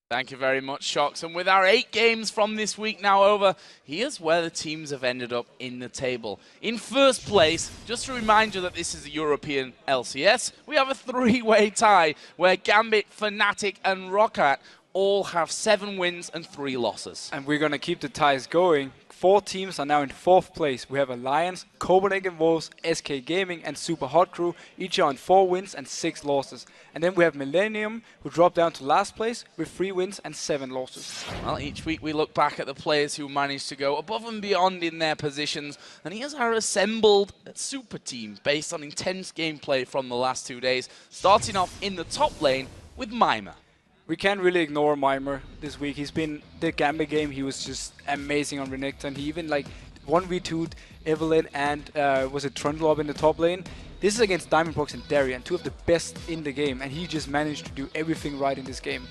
Thank you very much, Shocks. And with our 8 games from this week now over, here's where the teams have ended up in the table. In first place, just to remind you that this is a European LCS, we have a 3-way tie where Gambit, Fnatic, and Roccat all have 7 wins and 3 losses. And we're going to keep the ties going. 4 teams are now in 4th place. We have Alliance, Copenhagen Wolves, SK Gaming, and Super Hot Crew, each are on 4 wins and 6 losses. And then we have Millennium, who dropped down to last place with 3 wins and 7 losses. Well, each week we look back at the players who managed to go above and beyond in their positions, and here's our assembled super team based on intense gameplay from the last 2 days, starting off in the top lane with MYM. We can't really ignore MYM this week. He's been the Gambit game. He was just amazing on Renekton. He even 1v2'd Evelyn and was it Trundle up in the top lane. This is against Diamondbox and Darien, 2 of the best in the game, and he just managed to do everything right in this game.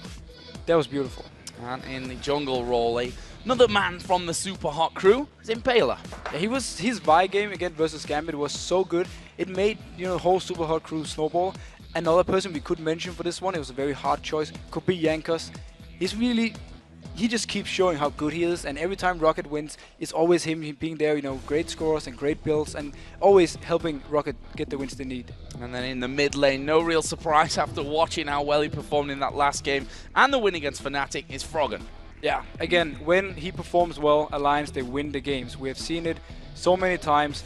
That was beautiful. And in the jungle role, another man from the Super Hot Crew is Impaler. Yeah, his Vi game again versus Gambit was so good. It made the whole Super Hot Crew snowball. Another person we could mention for this one, it was a very hard choice, could be Jankos. He just keeps showing how good he is, and every time Rocket wins, it's always him being there, great scores and great builds, and always helping Rocket get the wins they need. And then in the mid lane, no real surprise after watching how well he performed in that last game, and the win against Fnatic is Froggen. Yeah, again, when he performs well, Alliance, they win the games. We have seen it so many times.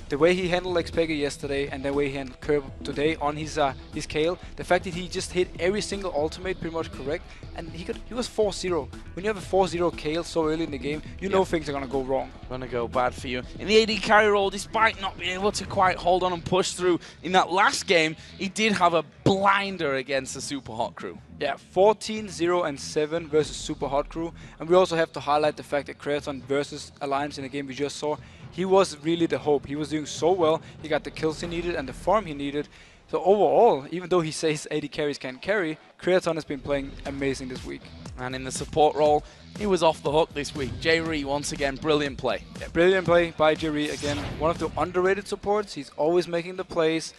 The way he handled Xpega yesterday and the way he handled Curve today on his Kayle, the fact that he just hit every single ultimate pretty much correct, and he was 4-0. When you have a 4-0 Kayle so early in the game, you know things are going to go wrong. Going to go bad for you. In the AD carry role, despite not being able to quite hold on and push through in that last game, he did have a blinder against the Super Hot Crew. Yeah, 14-0-7 versus Super Hot Crew, and we also have to highlight the fact that Creaton versus Alliance in the game we just saw, he was really the hope. He was doing so well. He got the kills he needed and the farm he needed. So overall, even though he says AD carries can't carry, Creaton has been playing amazing this week. And in the support role, he was off the hook this week. Jerry, once again, brilliant play. Yeah, brilliant play by Jerry again. One of the underrated supports. He's always making the plays.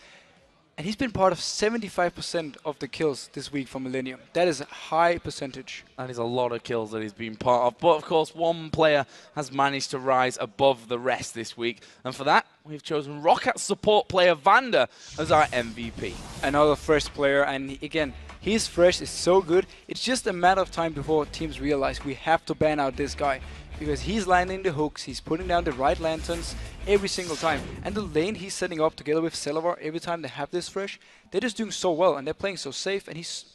And he's been part of 75% of the kills this week for Millennium. That is a high percentage. That is a lot of kills that he's been part of. But of course, one player has managed to rise above the rest this week. And for that, we've chosen Rocket support player Vander as our MVP. Another fresh player, and again, his fresh is so good. It's just a matter of time before teams realize we have to ban out this guy. Because he's landing the hooks, he's putting down the right lanterns every single time. And the lane he's setting up together with Celavar every time they have this fresh, they're just doing so well and they're playing so safe. And he's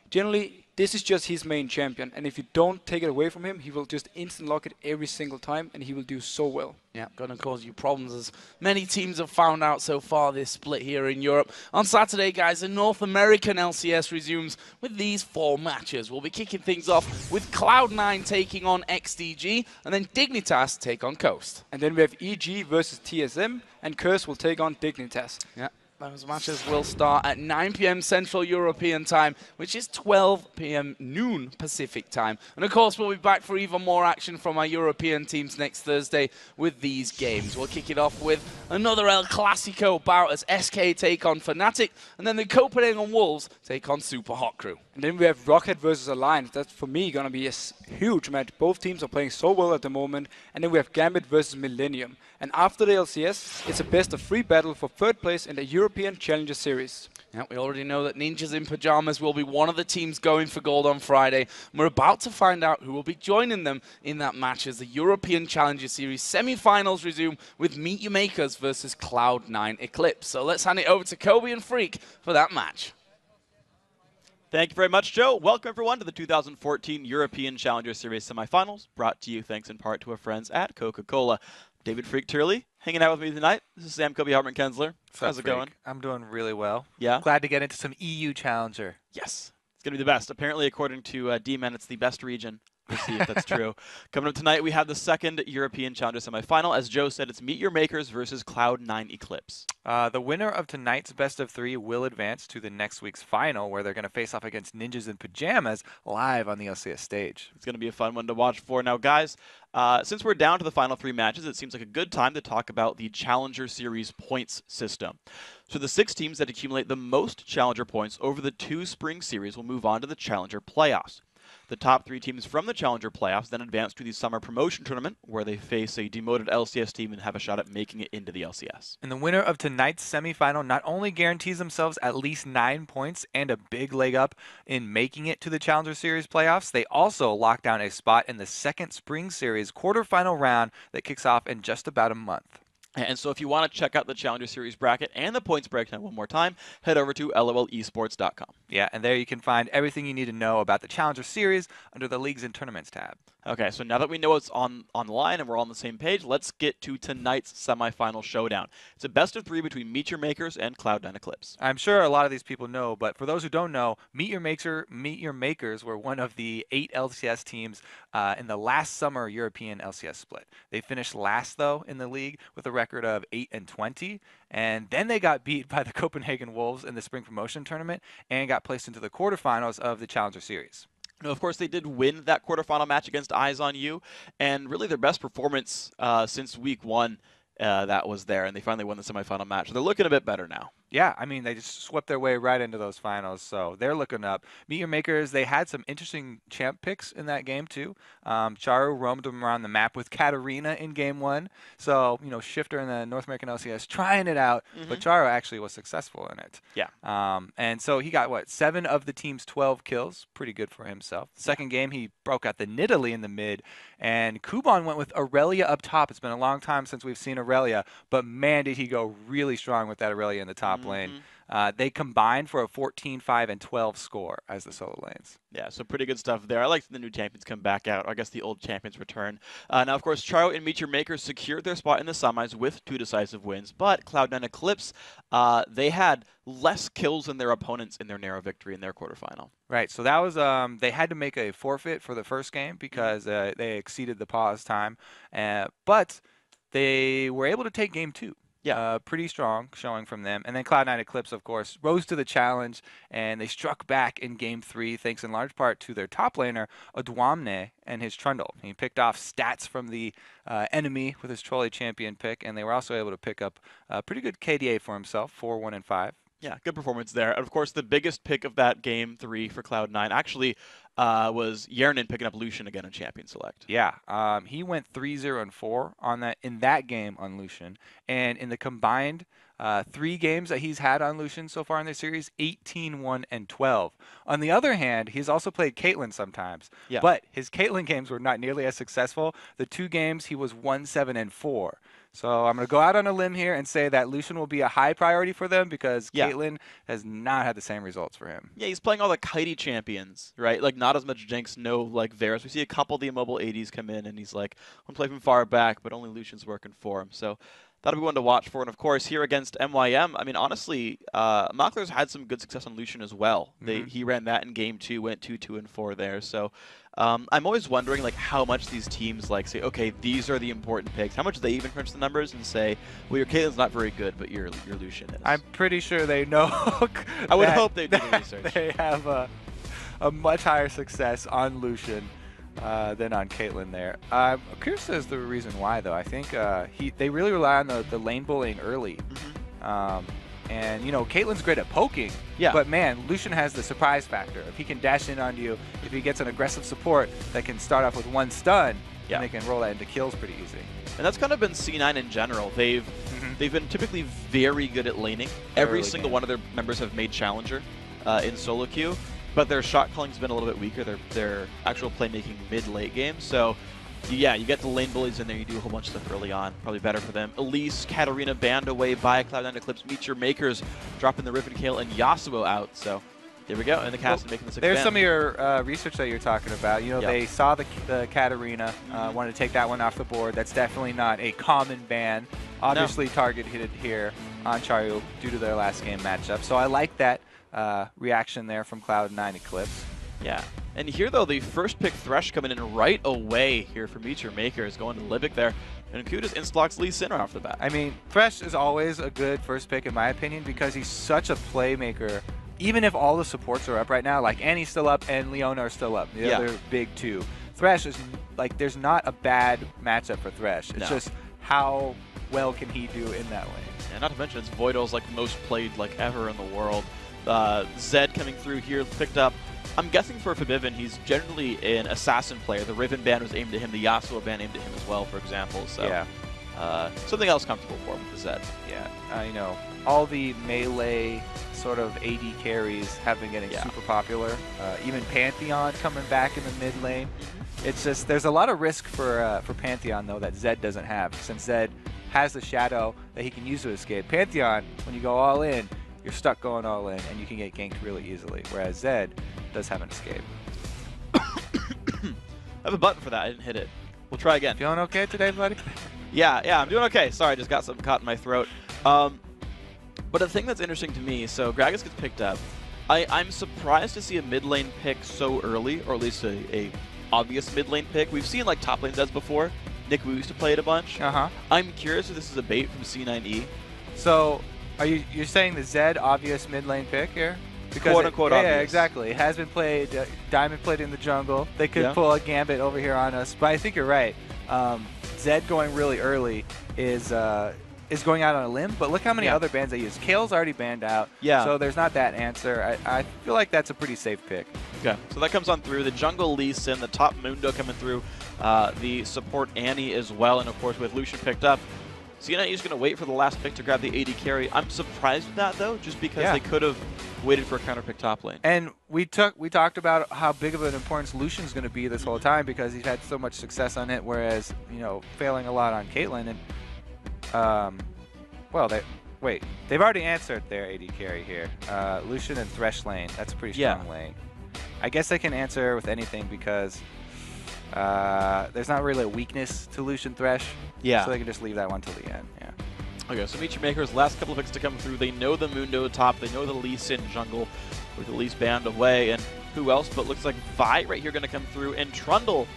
generally, this is just his main champion. And if you don't take it away from him, he will just instant lock it every single time and he will do so well. Yeah, going to cause you problems as many teams have found out so far this split here in Europe. On Saturday, guys, the North American LCS resumes with these 4 matches. We'll be kicking things off with Cloud9 taking on XDG and then Dignitas take on Coast. And then we have EG versus TSM and Curse will take on Dignitas. Yeah. Those matches will start at 9 p.m. Central European time, which is 12 p.m. noon Pacific time. And of course, we'll be back for even more action from our European teams next Thursday with these games. We'll kick it off with another El Clasico bout as SK take on Fnatic, and then the Copenhagen Wolves take on Super Hot Crew. And then we have Rocket versus Alliance. That's, for me, going to be a huge match. Both teams are playing so well at the moment. And then we have Gambit versus Millennium. And after the LCS, it's a best-of-3 battle for 3rd place in the European Challenger Series. Yeah, we already know that Ninjas in Pajamas will be one of the teams going for gold on Friday. And we're about to find out who will be joining them in that match as the European Challenger Series semi-finals resume with Meet Your Makers versus Cloud9 Eclipse. So let's hand it over to Kobe and Freak for that match. Thank you very much, Joe. Welcome, everyone, to the 2014 European Challenger Series semifinals, brought to you thanks in part to our friends at Coca-Cola. David Freak Turley, hanging out with me tonight. This is Sam Kobe Hartman Kensler. How's it going? I'm doing really well. Yeah? Glad to get into some EU Challenger. Yes. It's going to be the best. Apparently, according to D-Men, it's the best region. We'll see if that's true. Coming up tonight, we have the 2nd European Challenger semifinal. As Joe said, it's Meet Your Makers versus Cloud9 Eclipse. The winner of tonight's best-of-3 will advance to the next week's final, where they're going to face off against Ninjas in Pajamas live on the LCS stage. It's going to be a fun one to watch for. Now, guys, since we're down to the final 3 matches, it seems like a good time to talk about the Challenger Series points system. So the 6 teams that accumulate the most Challenger points over the 2 spring series will move on to the Challenger playoffs. The top 3 teams from the Challenger playoffs then advance to the summer promotion tournament, where they face a demoted LCS team and have a shot at making it into the LCS. And the winner of tonight's semifinal not only guarantees themselves at least 9 points and a big leg up in making it to the Challenger Series playoffs, they also lock down a spot in the second Spring Series quarterfinal round that kicks off in just about a month. And so if you want to check out the Challenger Series bracket and the points breakdown one more time, head over to lolesports.com. Yeah, and there you can find everything you need to know about the Challenger Series under the Leagues and Tournaments tab. Okay, so now that we know what's on the line and we're all on the same page, let's get to tonight's semifinal showdown. It's a best of 3 between Meet Your Makers and Cloud9 Eclipse. I'm sure a lot of these people know, but for those who don't know, Meet Your Makers were one of the 8 LCS teams in the last summer European LCS split. They finished last, though, in the league with a record of 8-20, and then they got beat by the Copenhagen Wolves in the Spring Promotion Tournament and got placed into the quarterfinals of the Challenger Series. Now, of course, they did win that quarterfinal match against Eyes on You, and really their best performance since week 1 that was there, and they finally won the semifinal match. So they're looking a bit better now. Yeah, I mean, they just swept their way right into those finals, so they're looking up. Meet Your Makers, they had some interesting champ picks in that game, too. Charu roamed them around the map with Katarina in Game 1, so, you know, Shifter in the North American LCS trying it out, but Charu actually was successful in it. Yeah. And so he got, 7 of the team's 12 kills, pretty good for himself. The second game, he broke out the Nidalee in the mid, and Kuban went with Aurelia up top. It's been a long time since we've seen Aurelia, but man, did he go really strong with that Aurelia in the top lane. They combined for a 14-5-12 score as the solo lanes. Yeah, so pretty good stuff there. I like the new champions come back out. I guess the old champions return. Now, of course, Charo and Meet Your Makers secured their spot in the semis with 2 decisive wins, but Cloud9 Eclipse, they had less kills than their opponents in their narrow victory in their quarterfinal. Right, so that was they had to make a forfeit for the first game because they exceeded the pause time, but they were able to take game 2. Yeah, pretty strong showing from them. And then Cloud9 Eclipse, of course, rose to the challenge, and they struck back in Game 3, thanks in large part to their top laner, Adwamne, and his Trundle. He picked off stats from the enemy with his Trolley champion pick, and they were also able to pick up a pretty good KDA for himself, 4-1-5. Yeah, good performance there. And of course, the biggest pick of that Game 3 for Cloud9 actually was Yernin picking up Lucian again in Champion Select. Yeah, he went 3-0-4 in that game on Lucian, and in the combined 3 games that he's had on Lucian so far in the series, 18-1-12. On the other hand, he's also played Caitlyn sometimes, but his Caitlyn games were not nearly as successful. The 2 games, he was 1-7-4. So I'm going to go out on a limb here and say that Lucian will be a high priority for them because Caitlyn has not had the same results for him. Yeah, he's playing all the kitey champions, right? Like, not as much Jinx, no, like, Varus. We see a couple of the immobile 80s come in, and he's like, I'm playing from far back, but only Lucian's working for him. So that'll be one to watch for. And, of course, here against MYM, I mean, honestly, Mockler's had some good success on Lucian as well. He ran that in Game 2, went 2-2-4 there. So I'm always wondering, like, how much these teams, like, say, okay, these are the important picks. How much they even crunch the numbers and say, well, your Caitlyn's not very good, but your Lucian is. I'm pretty sure they know. I would hope they do the research. They have a much higher success on Lucian than on Caitlyn there. I'm curious as to the reason why, though. I think they really rely on the lane bullying early. And, you know, Caitlyn's great at poking, but, man, Lucian has the surprise factor. If he can dash in on you, if he gets an aggressive support that can start off with 1 stun, and they can roll that into kills pretty easy. And that's kind of been C9 in general. They've been typically very good at laning. Every single one of their members have made Challenger in solo queue, but their shot calling's been a little bit weaker. Their actual playmaking mid-late game. So, yeah, you get the lane bullies in there, you do a whole bunch of stuff early on. Probably better for them. Elise, Katarina banned away by Cloud9 Eclipse. Meet Your Makers dropping the Riven Kale and Yasuo out. So there we go. And the cast is making this There's some of your research that you're talking about. You know, they saw the Katarina, wanted to take that one off the board. That's definitely not a common ban. Obviously targeted here on Charu due to their last game matchup. So I like that reaction there from Cloud9 Eclipse. Yeah. And here, though, the first pick Thresh coming in right away here for Meet Your Makers, going to Libic there. And Kudos insta-locks Lee Sin off the bat. I mean, Thresh is always a good first pick, in my opinion, because he's such a playmaker. Even if all the supports are up right now, like Annie's still up and Leona are still up, the other big 2. Thresh is, like, there's not a bad matchup for Thresh. It's just how well can he do in that lane. And not to mention, it's Voidal's, like, most played, like, ever in the world. Zed coming through here, picked up I'm guessing for Fabivin, he's generally an assassin player. The Riven ban was aimed at him. The Yasuo ban aimed at him as well, for example. So Yeah. something else comfortable for him with the Zed. Yeah. You know, all the melee sort of AD carries have been getting super popular. Even Pantheon coming back in the mid lane. It's just there's a lot of risk for Pantheon though that Zed doesn't have, since Zed has the shadow that he can use to escape. Pantheon, when you go all in, you're stuck going all in, and you can get ganked really easily. Whereas Zed does have an escape. I have a button for that. I didn't hit it. We'll try again. Feeling okay today, buddy? Yeah, I'm doing okay. Sorry, I just got something caught in my throat. But the thing that's interesting to me, so Gragas gets picked up. I'm surprised to see a mid lane pick so early, or at least a obvious mid lane pick. We've seen like top lane Zeds before. Nick, we used to play it a bunch. I'm curious if this is a bait from C9E. So, you're saying the Zed obvious mid lane pick here? Because quote unquote obvious. Yeah, exactly. It has been played. Diamond played in the jungle. They could pull a gambit over here on us, but I think you're right. Zed going really early is going out on a limb. But look how many other bans they use. Kale's already banned out. Yeah. So there's not that answer. I feel like that's a pretty safe pick. Okay. So that comes on through. The jungle Lee Sin, the top Mundo coming through. The support Annie as well, and of course with Lucian picked up. C9E is going to wait for the last pick to grab the AD carry. I'm surprised with that though, just because they could have waited for a counter pick top lane. And we talked about how big of an importance Lucian's going to be this whole time because he's had so much success on it, whereas failing a lot on Caitlyn. And they've already answered their AD carry here. Lucian and Thresh lane. That's a pretty strong lane. I guess they can answer with anything because there's not really a weakness to Lucian Thresh. Yeah. So they can just leave that one till the end. Yeah. Okay, so Meet Your Makers, last couple of picks to come through. They know the Mundo top. They know the Lee Sin jungle with the Lee's band away. And who else? But looks like Vi right here going to come through. And Trundle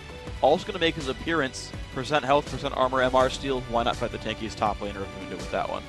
also going to make his appearance. Percent health, percent armor, MR steal. Why not fight the tankiest top laner of Mundo with that one?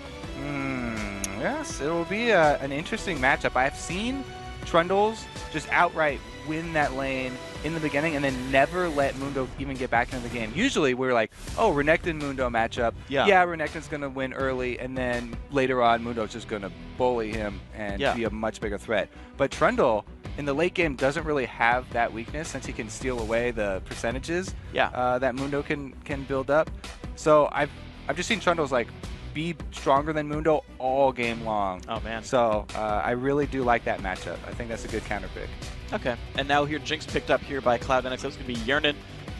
Yes, it will be an interesting matchup. I've seen Trundles just outright win that lane in the beginning and then never let Mundo even get back into the game. Usually we're like, oh, Renekton Mundo matchup. Yeah, Renekton's going to win early, and then later on Mundo's just going to bully him and be a much bigger threat. But Trundle in the late game doesn't really have that weakness since he can steal away the percentages that Mundo can build up. So I've just seen Trundle's like be stronger than Mundo all game long. Oh man. So I really do like that matchup. I think that's a good counter pick. Okay, and now here Jinx picked up here by Cloud9. It's going to be Yernan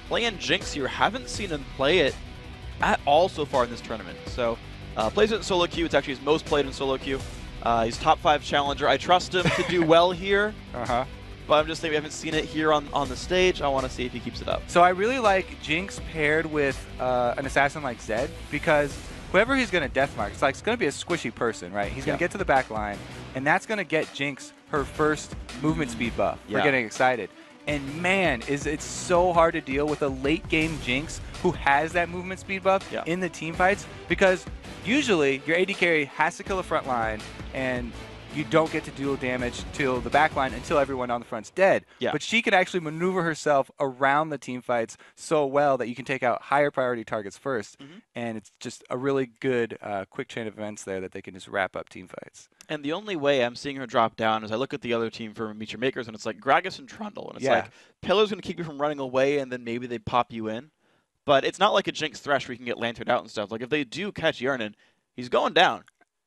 playing Jinx here. Haven't seen him play it at all so far in this tournament. So plays it in solo queue. It's actually his most played in solo queue. He's top 5 challenger. I trust him to do well here. But I'm just saying we haven't seen it here on the stage. I want to see if he keeps it up. So I really like Jinx paired with an assassin like Zed because whoever he's going to deathmark, it's going to be a squishy person, right? He's going to get to the back line, and that's going to get Jinx her first movement speed buff for getting excited. And man, it's so hard to deal with a late game Jinx who has that movement speed buff in the team fights, because usually your AD carry has to kill the front line and you don't get to deal damage to the back line until everyone on the front's dead. But she can actually maneuver herself around the team fights so well that you can take out higher priority targets first. And it's just a really good quick chain of events there that they can just wrap up team fights. And the only way I'm seeing her drop down is I look at the other team for Meet Your Makers, and it's like Gragas and Trundle. And it's like, Pillar's going to keep you from running away, and then maybe they pop you in. But it's not like a Jinx Thresh where you can get lanterned out and stuff. Like, if they do catch Yernan, he's going down.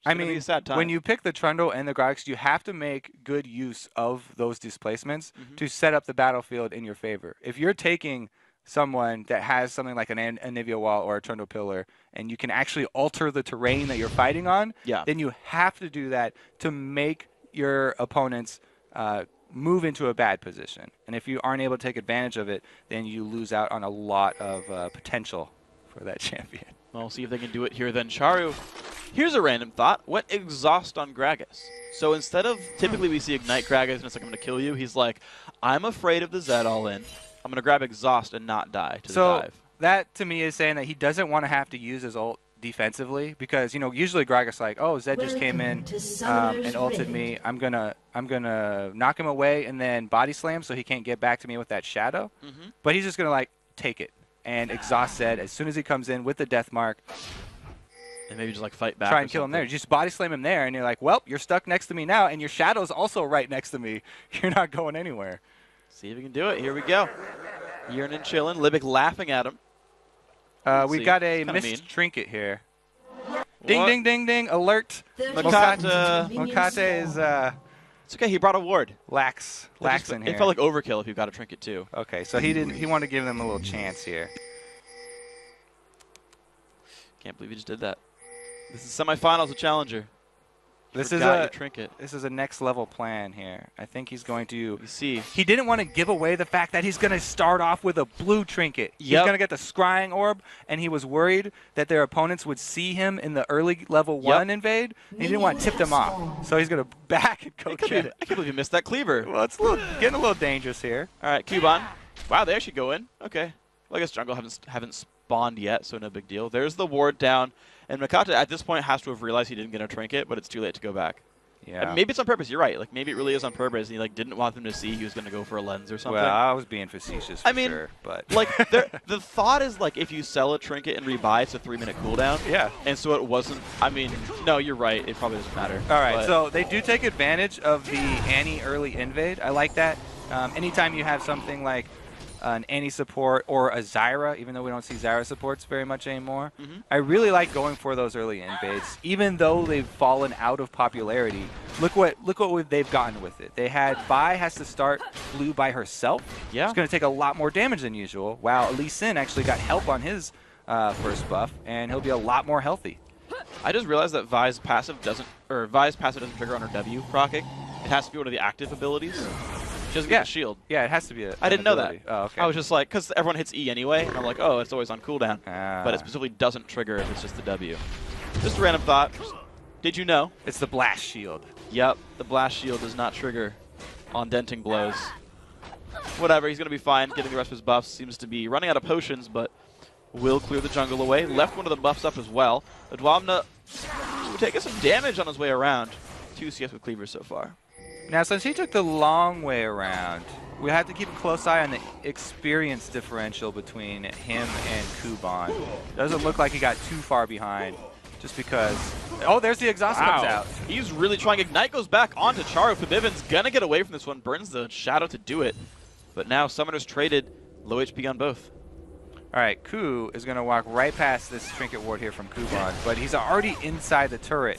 I mean, when you pick the Trundle and the Gragas, you have to make good use of those displacements to set up the battlefield in your favor. If you're taking someone that has something like an Anivia Wall or a Trundle Pillar, and you can actually alter the terrain that you're fighting on, then you have to do that to make your opponents move into a bad position. And if you aren't able to take advantage of it, then you lose out on a lot of potential for that champion. Well, we'll see if they can do it here then. Charu, here's a random thought. What exhaust on Gragas? So instead of, typically we see Ignite Gragas and it's like, I'm going to kill you. He's like, I'm afraid of the Zed all in. I'm going to grab exhaust and not die to the dive. That to me is saying that he doesn't want to have to use his ult defensively, because usually Gragas like, oh, Zed just came in and ulted me. I'm gonna knock him away and then body slam so he can't get back to me with that shadow. But he's just gonna like take it and exhaust Zed as soon as he comes in with the death mark. And maybe just like fight back. Try and kill him there. You just body slam him there, and you're like, well, you're stuck next to me now, and your shadow's also right next to me. You're not going anywhere. See if we can do it. Here we go. Yearnin chillin'. Libic laughing at him. We got a missed trinket here. Ding, What? ding, ding, ding. Alert. Mokate is It's okay. He brought a ward. lax in here. It felt like overkill if you got a trinket too. Okay, so he wanted to give them a little chance here. Can't believe he just did that. This is semifinals of Challenger. This Forgot your trinket. This is a next level plan here. I think he's going to. You see. He didn't want to give away the fact that he's going to start off with a blue trinket. He's Yep. going to get the scrying orb, and he was worried that their opponents would see him in the early level 1 invade, and he didn't want to tip them off. So he's going to back and go get it. I can't believe you missed that cleaver. Well, it's getting a little dangerous here. All right, Kuban. Wow, they actually go in. Okay. Well, I guess jungle haven't spawned yet, so no big deal. There's the ward down, and Makata at this point has to have realized he didn't get a trinket, but it's too late to go back. Yeah. And maybe it's on purpose. You're right. Like maybe it really is on purpose. And he like didn't want them to see he was going to go for a lens or something. Well, I was being facetious for sure, but like the thought is like if you sell a trinket and rebuy, it's a 3-minute cooldown. yeah. And so it wasn't. I mean, no, you're right. It probably doesn't matter. All right, But so they do take advantage of the Annie early invade. I like that. Anytime you have something like an Annie support or a Zyra, even though we don't see Zyra supports very much anymore, I really like going for those early invades, even though they've fallen out of popularity. Look what they've gotten with it. They had Vi has to start blue by herself. Yeah. It's going to take a lot more damage than usual. Wow, Lee Sin actually got help on his first buff, and he'll be a lot more healthy. I just realized that Vi's passive doesn't trigger on her W proccing. It has to be one of the active abilities. She doesn't get the shield. Yeah, it has to be a I didn't know that. Oh, okay. I was just like, because everyone hits E anyway, and I'm like, oh, it's always on cooldown. But it Ah. specifically doesn't trigger if it's just the W. Just a random thought. Did you know? It's the blast shield. Yep, the blast shield does not trigger on denting blows. Whatever, he's going to be fine. Getting the rest of his buffs. Seems to be running out of potions, but will clear the jungle away. Left one of the buffs up as well. Adwamna taking some damage on his way around. 2 CS with cleavers so far. Now, since he took the long way around, we have to keep a close eye on the experience differential between him and Kuban. Doesn't look like he got too far behind, just because... Oh, there's the exhaust comes out. He's really trying. Ignite goes back onto Charu. Fabivan's going to get away from this one. Burns the Shadow to do it. But now Summoner's traded. Low HP on both. All right, Ku is going to walk right past this trinket ward here from Kuban, but he's already inside the turret.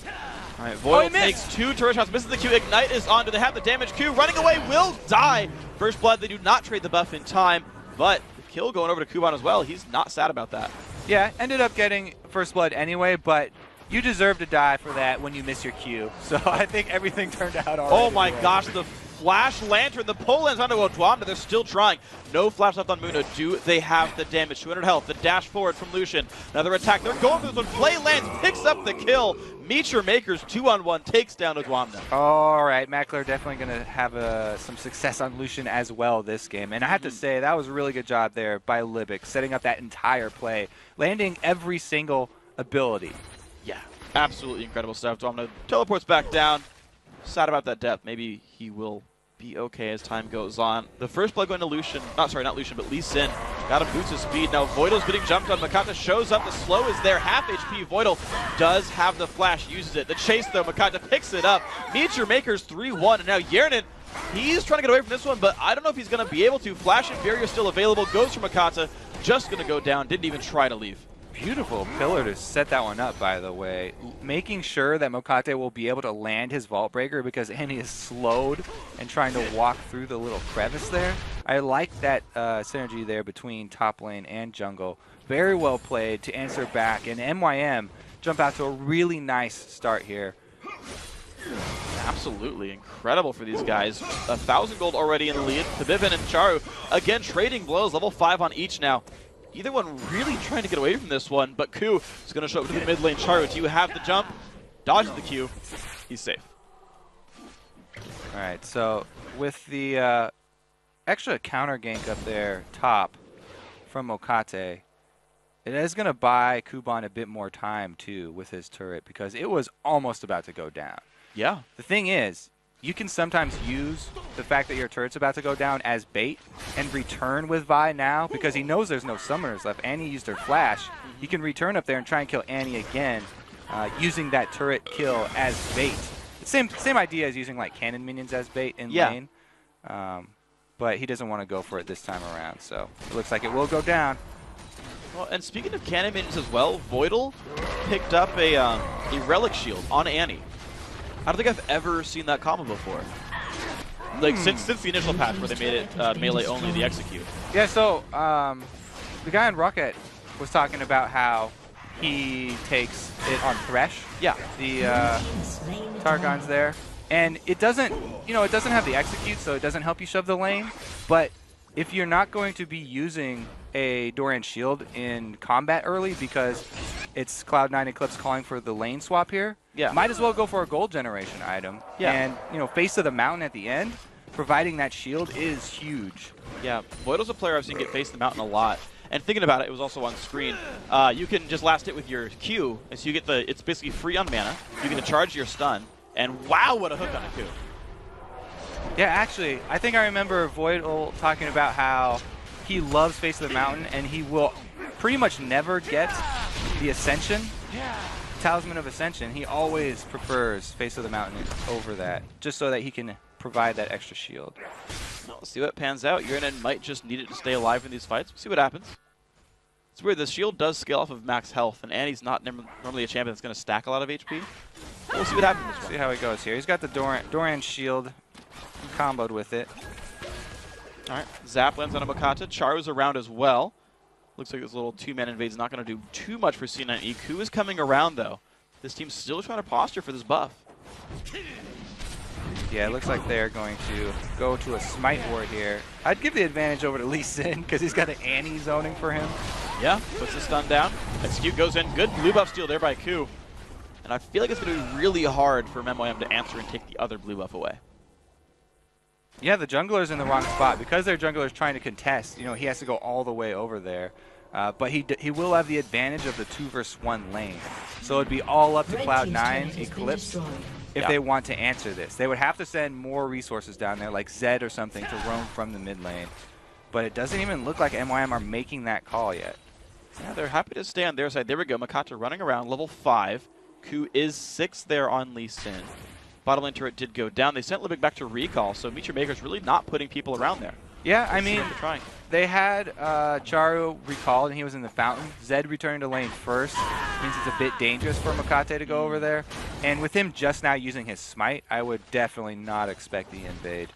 All right, Void takes 2 turret shots, misses the Q. Ignite is on. Do they have the damage? Q running away, will die. First blood, they do not trade the buff in time, but the kill going over to Kuban as well. He's not sad about that. Yeah, ended up getting first blood anyway, but you deserve to die for that when you miss your Q. So I think everything turned out all right. Oh my gosh, the Flash Lantern, the pull lands onto Odwamna. They're still trying. No flash left on Muna. Do they have the damage? 200 health. The dash forward from Lucian. Another attack. They're going for this one. Play lands, picks up the kill. Meteor Makers 2-on-1 takes down Odwamna. All right, Mackler definitely going to have some success on Lucian as well this game. And I have to say, that was a really good job there by Libic, setting up that entire play, landing every single ability. Yeah, absolutely incredible stuff. Odwamna teleports back down. Sad about that death. Maybe he will be okay as time goes on. The first blood going to Lucian. Not Lucian, but Lee Sin. Got him boost his speed. Now Voidal's getting jumped on. Makata shows up. The slow is there. Half HP. Voidal does have the flash. Uses it. The chase, though. Makata picks it up. Meteor Makers 3-1. And now Yearnin, he's trying to get away from this one, but I don't know if he's going to be able to. Flash and Fury are still available. Goes for Makata. Just going to go down. Didn't even try to leave. Beautiful pillar to set that one up, by the way. Making sure that Mokate will be able to land his Vault Breaker because Annie is slowed and trying to walk through the little crevice there. I like that synergy there between top lane and jungle. Very well played to answer back. And MYM jump out to a really nice start here. Absolutely incredible for these guys. 1,000 gold already in the lead. Tabibin and Charu again trading blows. Level 5 on each now. Either one really trying to get away from this one, but Ku is going to show up to the mid lane. Charu, do you have the jump? Dodges the Q. He's safe. All right, so with the extra counter gank up there top from Mokate, it is going to buy Kuban a bit more time, too, with his turret because it was almost about to go down. Yeah. The thing is, you can sometimes use the fact that your turret's about to go down as bait and return with Vi now because he knows there's no summoners left. Annie used her flash. He can return up there and try and kill Annie again. using that turret kill as bait. Same idea as using like cannon minions as bait in lane. But he doesn't want to go for it this time around, so it looks like it will go down. Well, and speaking of cannon minions as well, Voidal picked up a relic shield on Annie. I don't think I've ever seen that combo before. Like since the initial patch where they made it melee only, the execute. Yeah, so the guy on Rocket was talking about how he takes it on Thresh. Yeah, the Targon's there. And it doesn't, it doesn't have the execute, so it doesn't help you shove the lane. But if you're not going to be using a Doran shield in combat early because it's Cloud9 Eclipse calling for the lane swap here, might as well go for a gold generation item. And, face of the mountain at the end, providing that shield is huge. Yeah, Voidal's a player I've seen get face of the mountain a lot. And thinking about it, it was also on screen. You can just last hit with your Q, and so you get it's basically free on mana. You get to charge your stun. And wow, what a hook on a Q. Yeah, actually, I think I remember Voidal talking about how he loves Face of the Mountain, and he will pretty much never get the Ascension, Talisman of Ascension. He always prefers Face of the Mountain over that, just so that he can provide that extra shield. Well, see what pans out. Urinen might just need it to stay alive in these fights. We'll see what happens. It's weird, the shield does scale off of max health, and Annie's not normally a champion that's going to stack a lot of HP. We'll see what happens. See how he goes here. He's got the Doran shield comboed with it. All right, Zap lands on a Makata. Charu's around as well. Looks like this little two-man invade's not going to do too much for C9E. Ku is coming around, though. This team's still trying to posture for this buff. Yeah, it looks like they're going to go to a Smite Ward here. I'd give the advantage over to Lee Sin because he's got the Annie zoning for him. Yeah, puts the stun down. Execute goes in. Good blue buff steal there by Ku. And I feel like it's going to be really hard for MYM to answer and take the other blue buff away. Yeah, the jungler's in the wrong spot. Because their jungler's trying to contest, he has to go all the way over there. But he will have the advantage of the 2 versus 1 lane. So it'd be all up to Cloud9 Eclipse if they want to answer this. They would have to send more resources down there, like Zed or something, to roam from the mid lane. But it doesn't even look like MYM are making that call yet. Yeah, they're happy to stay on their side. There we go. Makata running around, level 5. Ku is 6 there on Lee Sin. Bottom lane turret did go down. They sent Libic back to recall, so Meet Your Maker's really not putting people around there. Yeah, I mean, they had Charu recalled and he was in the fountain. Zed returning to lane first means it's a bit dangerous for Makate to go over there. And with him just now using his smite, I would definitely not expect the invade.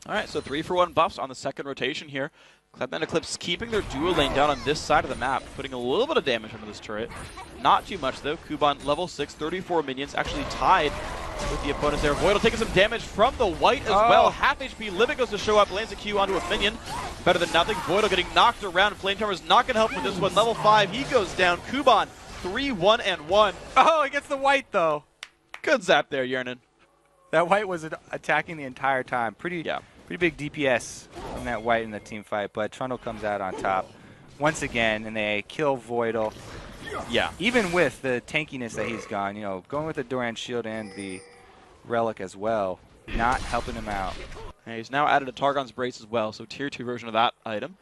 All right, so 3-for-1 buffs on the second rotation here. Cloud9 Eclipse keeping their duo lane down on this side of the map, putting a little bit of damage onto this turret. Not too much, though. Kuban, level 6, 34 minions, actually tied with the opponents there. Voidal taking some damage from the white as well. Half HP. Libic goes to show up, lands a Q onto a minion. Better than nothing. Voidal getting knocked around. Flamethrower's not going to help with this one. Level 5, he goes down. Kuban, 3-1-1. Oh, he gets the white, though. Good zap there, Yernin. That white was attacking the entire time. Pretty big DPS from that white in the team fight, but Trundle comes out on top once again, and they kill Voidal. Yeah. Even with the tankiness that he's gone, going with the Doran shield and the relic as well, not helping him out. And he's now added a Targon's Brace as well, so tier 2 version of that item.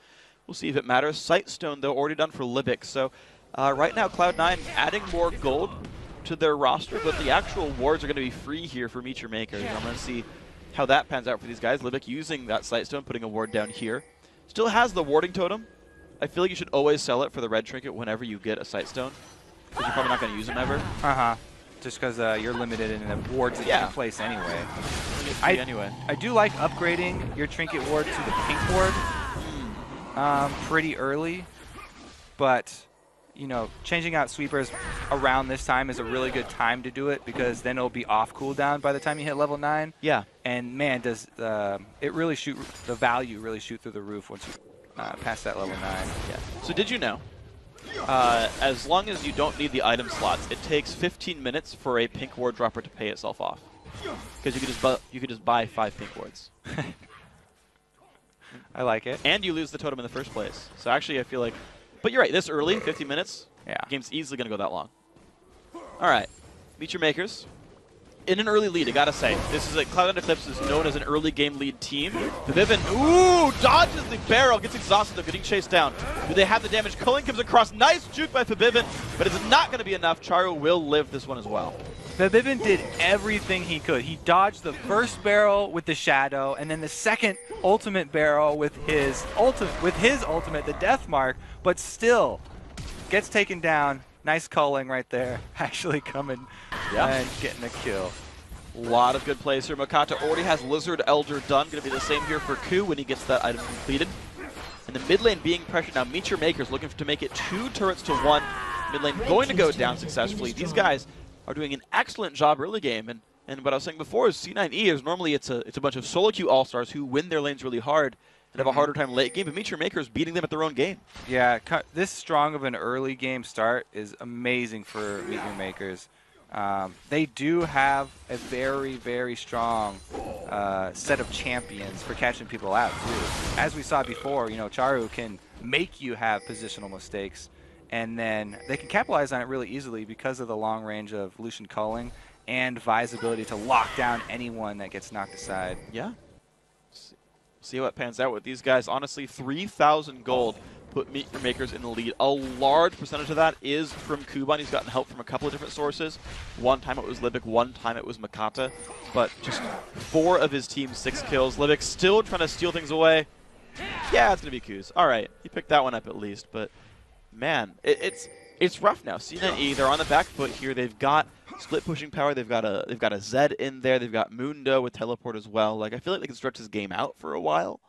We'll see if it matters. Sightstone, though, already done for Libic. So right now, Cloud9 adding more gold to their roster, but the actual wards are going to be free here for Meet Your Makers. I'm going to see how that pans out for these guys. Libic using that Sightstone, putting a ward down here. Still has the warding totem. I feel like you should always sell it for the red trinket whenever you get a Sightstone, because you're probably not going to use them ever. Just because you're limited in the wards that you can place anyway. I do like upgrading your trinket ward to the pink ward pretty early, but changing out sweepers around this time is a really good time to do it, because then it'll be off cooldown by the time you hit level 9. Yeah. And man, does it really shoot, the value really shoot through the roof once you pass that level 9. Yeah. So did you know, as long as you don't need the item slots, it takes 15 minutes for a pink ward dropper to pay itself off. Because you could just buy 5 pink wards. I like it. And you lose the totem in the first place. So actually, I feel like, but you're right. This early, 50 minutes. Yeah. The game's easily going to go that long. All right, Meet Your Makers. in an early lead, I gotta say. This is Cloud9 Eclipse is known as an early game lead team. Vivin, ooh, dodges the barrel, gets exhausted though, getting chased down. Do they have the damage? Culling comes across, nice juke by Vivin, but it's not gonna be enough. Charu will live this one as well. Vivin did everything he could. He dodged the first barrel with the shadow, and then the second ultimate barrel with his ultimate, the death mark, but still gets taken down. Nice culling right there, actually coming and getting a kill. A lot of good plays here. Makata already has Lizard Elder done. Going to be the same here for Ku when he gets that item completed. And the mid lane being pressured now. Meet Your Makers looking to make it 2 turrets to 1. Mid lane going to go down successfully. These guys are doing an excellent job early game. And what I was saying before is C9E is normally it's a bunch of solo queue all-stars who win their lanes really hard and have a harder time late game, but Meet Your Makers beating them at their own game. Yeah, this strong of an early game start is amazing for Meet Your Makers. They do have a very, very strong set of champions for catching people out, too. As we saw before, you know, Charu can make you have positional mistakes, and then they can capitalize on it really easily because of the long range of Lucian culling and Vi's ability to lock down anyone that gets knocked aside. Yeah. See how it pans out with these guys. Honestly, 3,000 gold put Meet Your Makers in the lead. A large percentage of that is from Kuban. He's gotten help from a couple of different sources. One time it was Libic, one time it was Makata. But just 4 of his team's 6 kills. Libic still trying to steal things away. Yeah, it's going to be Kuz. All right, he picked that one up at least. But, man, it's rough now. C9E, they're on the back foot here. They've got split pushing power. They've got a Zed in there. They've got Mundo with teleport as well. Like, I feel like they can stretch this game out for a while.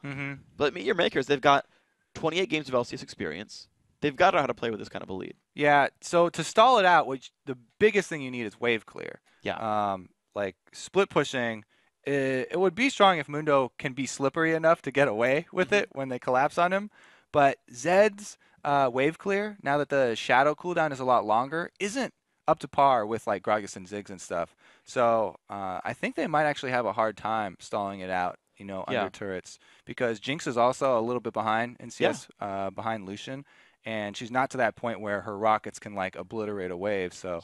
But Meet Your Makers, they've got 28 games of LCS experience. They've got to know how to play with this kind of a lead. Yeah. So to stall it out, which the biggest thing you need is wave clear. Yeah. Like split pushing, it would be strong if Mundo can be slippery enough to get away with it when they collapse on him. But Zed's wave clear, now that the shadow cooldown is a lot longer, isn't up to par with like Gragas and Ziggs and stuff. So I think they might actually have a hard time stalling it out, you know, under turrets, because Jinx is also a little bit behind in CS, behind Lucian, and she's not to that point where her rockets can like obliterate a wave. So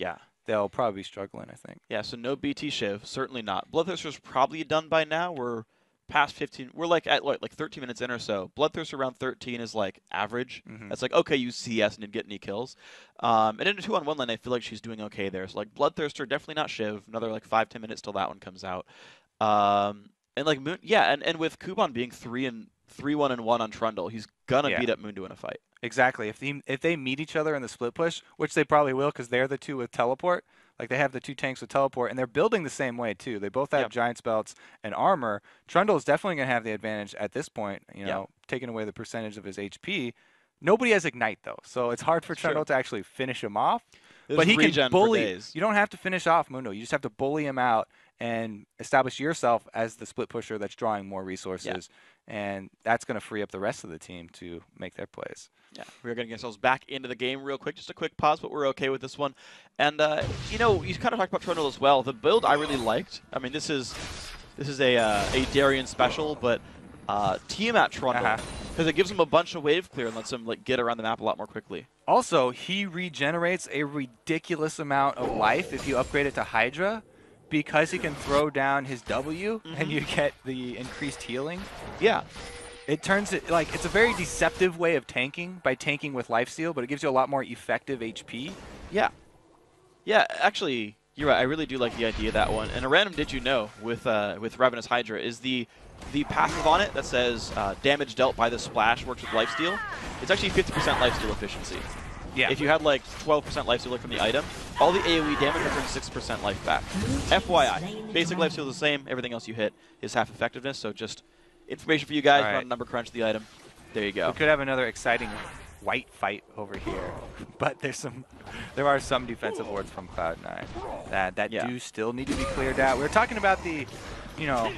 they'll probably be struggling, I think. Yeah. So no BT Shiv, certainly not. Bloodthirster's probably done by now. We're past 15. We're like at like 13 minutes in or so. Bloodthirster around 13 is like average. That's like, okay, use CS and didn't get any kills. And in a 2-on-1 lane, I feel like she's doing okay there. So like Bloodthirster, definitely not Shiv. Another like 5-10 minutes till that one comes out. And like and with Kuban being 3-1-1 on Trundle, he's gonna beat up Mundo in a fight. Exactly. If they meet each other in the split push, which they probably will because they're the two with teleport, like they have the 2 tanks with teleport, and they're building the same way too. They both have Giant's belts and armor. Trundle is definitely going to have the advantage at this point, you know, taking away the percentage of his HP. Nobody has Ignite though, so it's hard for Trundle to actually finish him off. But he can bully. You don't have to finish off Mundo. You just have to bully him out and establish yourself as the split pusher that's drawing more resources. And that's going to free up the rest of the team to make their plays. Yeah, we're going to get ourselves back into the game real quick. Just a quick pause, but we're okay with this one. And, you know, you kind of talked about Trundle as well. The build I really liked. I mean, this is a Darien special, but Tiamat Trundle, because it gives him a bunch of wave clear and lets him like get around the map a lot more quickly. Also, he regenerates a ridiculous amount of life if you upgrade it to Hydra, because he can throw down his W and you get the increased healing. Yeah. It turns it, like, it's a very deceptive way of tanking by tanking with lifesteal, but it gives you a lot more effective HP. Yeah. Yeah, actually, you're right. I really do like the idea of that one. And a random did you know with Ravenous Hydra is the passive on it that says damage dealt by the splash works with lifesteal. It's actually 50% lifesteal efficiency. Yeah. If you had like 12% lifesteal from the item, all the AoE damage returns 6% life back. FYI, basic lifesteal is the same. Everything else you hit is half effectiveness. So just information for you guys. Run number crunch the item. There you go. We could have another exciting white fight over here, but there are some defensive wards from Cloud9 that do still need to be cleared out. We were talking about the, you know,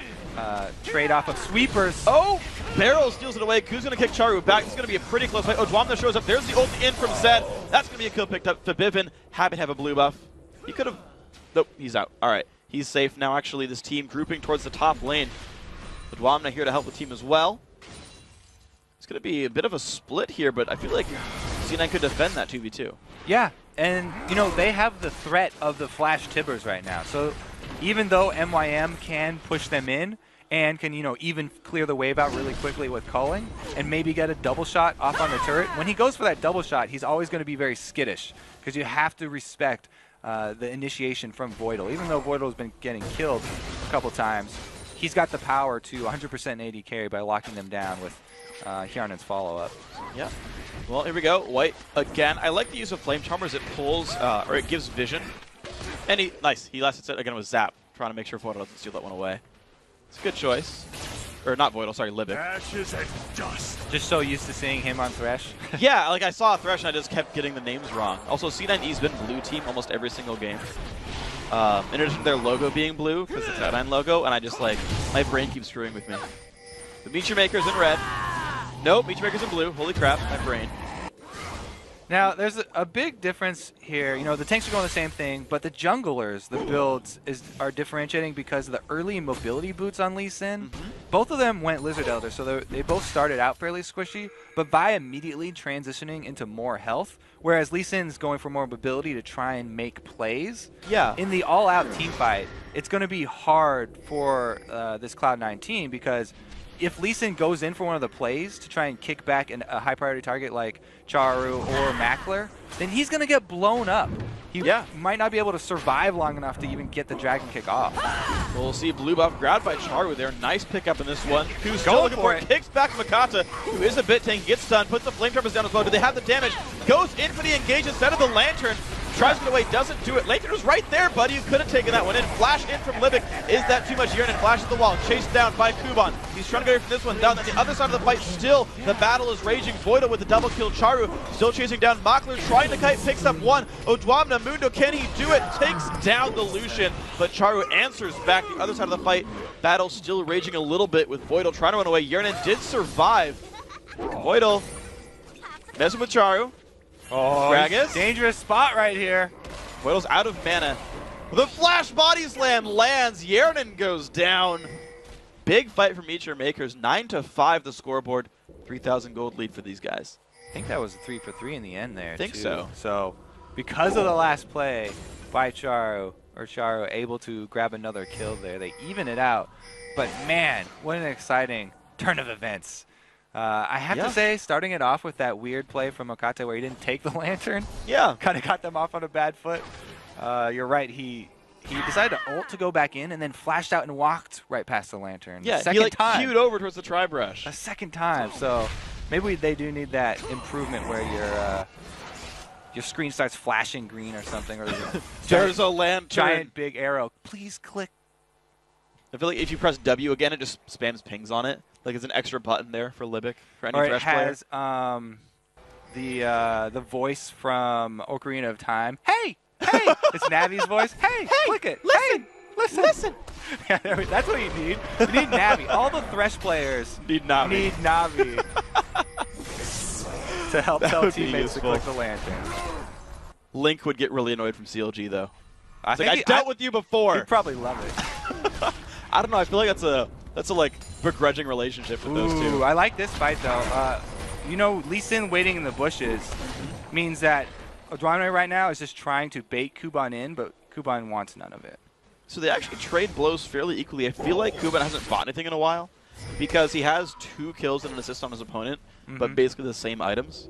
trade-off of sweepers. Oh! Barrel steals it away. Ku's going to kick Charu back. This is going to be a pretty close fight. Oh, Dwamna shows up. There's the ult in from Zed. That's going to be a kill picked up. Fabivin happy to have a blue buff. He could have... Nope, he's out. All right. He's safe now. Actually, this team grouping towards the top lane. But Dwamna here to help the team as well. It's going to be a bit of a split here, but I feel like C9 could defend that 2v2. Yeah, and, you know, they have the threat of the Flash Tibbers right now. So even though MYM can push them in and can, even clear the wave out really quickly with culling and maybe get a double shot off on the turret, when he goes for that double shot, he's always going to be very skittish because you have to respect the initiation from Voidal. Even though Voidal's been getting killed a couple times, he's got the power to 100% AD carry by locking them down with Hjarnen's follow-up. Yeah. Well, here we go. White again. I like the use of Flame Charmer as it pulls, or it gives vision. And nice. He last hits it again with Zap, trying to make sure Voidal doesn't steal that one away. It's a good choice. Or not Voidal, sorry, Libic. Ashes and dust. Just so used to seeing him on Thresh. Yeah, like I saw Thresh and I just kept getting the names wrong. Also, C9E's been blue team almost every single game. In addition to their logo being blue, because it's a C9 logo, and I just like, my brain keeps screwing with me. The Meteor Maker's in red. Nope, Meteor Maker's in blue. Holy crap, my brain. Now, there's a big difference here. The tanks are going the same thing, but the junglers, the builds, are differentiating because of the early mobility boots on Lee Sin. Both of them went Lizard Elder, so they both started out fairly squishy, but by immediately transitioning into more health, whereas Lee Sin's going for more mobility to try and make plays. Yeah. In the all-out team fight, it's going to be hard for this Cloud9 team because if Lee Sin goes in for one of the plays to try and kick back a high-priority target like Charu or Mackler, then he's going to get blown up. He might not be able to survive long enough to even get the Dragon Kick off. We'll see blue buff grabbed by Charu there. Nice pickup in this one. Who's still looking for it. Kicks back Makata, who is a bit tanky, gets stunned, puts the Flame Charmers down as well. Do they have the damage? Goes in for the engage instead of the Lantern. Tries to get away, doesn't do it. Lantern was right there, buddy. You could have taken that one in. Flash in from Libic. Is that too much? Hjarnen flashes the wall. Chased down by Kuban. He's trying to get away from this one. Down on the other side of the fight, still the battle is raging. Voidal with the double kill. Charu still chasing down Makler, trying to kite, picks up one. Odwamna Mundo, can he do it? Takes down the Lucian, but Charu answers back the other side of the fight. Battle still raging a little bit with Voidal trying to run away. Hjarnen did survive. Voidal messing with Charu. Oh, Gragas. Dangerous spot right here. Voidal's out of mana. The flash body slam lands. Hjarnen goes down. Big fight for Meteor Makers. 9-5 the scoreboard. 3,000 gold lead for these guys. I think that was a 3 for 3 in the end there. I think too. so. So, because of the last play by Charu able to grab another kill there, they even it out. But man, what an exciting turn of events. I have to say, starting it off with that weird play from Makata where he didn't take the Lantern, kind of got them off on a bad foot. You're right, he decided to ult to go back in and then flashed out and walked right past the Lantern. Yeah, second time. Queued over towards the Tri-Brush. A second time, so maybe they do need that improvement where your screen starts flashing green or something, or there's a Lantern. Giant big arrow. Please click. I feel like if you press W again, it just spams pings on it. Like it's an extra button there for Libic, for any Thresh player. Or it has the voice from Ocarina of Time. Hey! Hey! It's Navi's voice. Hey! Click it! Listen! Hey, listen! Yeah, that's what you need. You need Navi. All the Thresh players need Navi. To help tell teammates to click the Lantern. Link would get really annoyed from CLG, though. I dealt with you before. He'd probably love it. I don't know. I feel like that's a like begrudging relationship with those two. I like this fight though. Lee Sin waiting in the bushes means that Odwamna right now is just trying to bait Kuban in, but Kuban wants none of it. So they actually trade blows fairly equally. I feel like Kuban hasn't bought anything in a while because he has 2 kills and an assist on his opponent, but basically the same items.